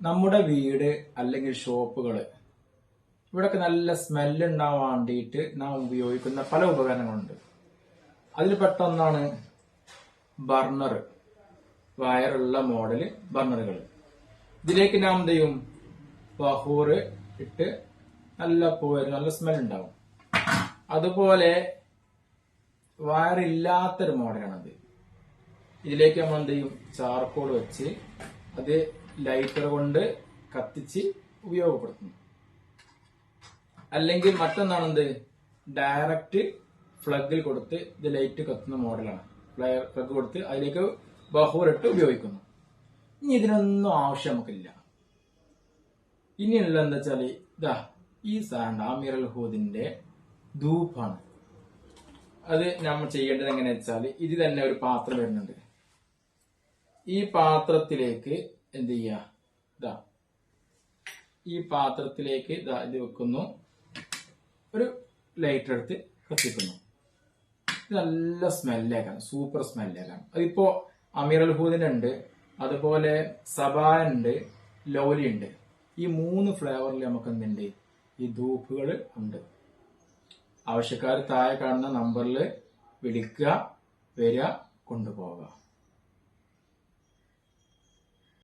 നമ്മുടെ വീട് അല്ലെങ്കിൽ ഷോപ്പുകള് ഇവിടൊക്കെ നല്ല സ്മെല്ല് ഉണ്ടാവാൻ വേണ്ടിയിട്ട് നാം ഉപയോഗിക്കുന്ന പല ഉപകരണങ്ങളുണ്ട്. അതിൽ പെട്ടൊന്നാണ് ബർണർ, വയറുള്ള മോഡല് ബർണറുകൾ. ഇതിലേക്ക് നാം എന്ത് ചെയ്യും, ബഹൂറ് ഇട്ട് നല്ല പോരും, നല്ല സ്മെൽ ഉണ്ടാവും. അതുപോലെ വയറില്ലാത്തൊരു മോഡലാണത്. ഇതിലേക്ക് നമ്മൾ എന്ത് ചെയ്യും, ചാർക്കോൾ വെച്ച് അത് ലൈറ്റർ കൊണ്ട് കത്തിച്ച് ഉപയോഗപ്പെടുത്തുന്നു. അല്ലെങ്കിൽ മറ്റൊന്നാണെന്ത്, ഡയറക്റ്റ് ഫ്ലഗിൽ കൊടുത്ത് ഇത് ലൈറ്റ് കത്തുന്ന മോഡലാണ്. ഫ്ലഗ് കൊടുത്ത് അതിലേക്ക് ബഹൂറിട്ട് ഉപയോഗിക്കുന്നു. ഇനി ഇതിനൊന്നും ആവശ്യം നമുക്കില്ല. ഇനിയുള്ള എന്താ വെച്ചാല് ഇതാ ഈ സാധനം ആമീർ അൽ ഹൂദിന്റെ ധൂപ്പാണ്. അത് നമ്മൾ ചെയ്യേണ്ടത് എങ്ങനെയാ വെച്ചാൽ, ഇത് തന്നെ ഒരു പാത്രം വരുന്നുണ്ട്. ഈ പാത്രത്തിലേക്ക് എന്ത് ചെയ്യുക, ഇതാ ഈ പാത്രത്തിലേക്ക് ഇത് വെക്കുന്നു, ഒരു ലൈറ്റർ എടുത്ത് കത്തിക്കുന്നു. ഇത് നല്ല സ്മെല്ലേക്കാം, സൂപ്പർ സ്മെല്ലേക്കാം. അതിപ്പോ അമീർ അൽ ഹൂദിന് ഉണ്ട്, അതുപോലെ സബാൻ ഉണ്ട്, ലോലി ഉണ്ട്. ഈ 3 ഫ്ലേവറിൽ നമുക്ക് എന്തുണ്ട്, ഈ ധൂപ്പുകൾ ഉണ്ട്. ആവശ്യക്കാർ താഴെ കാണുന്ന നമ്പറിൽ വിളിക്കുക, വരിക, കൊണ്ടുപോവുക.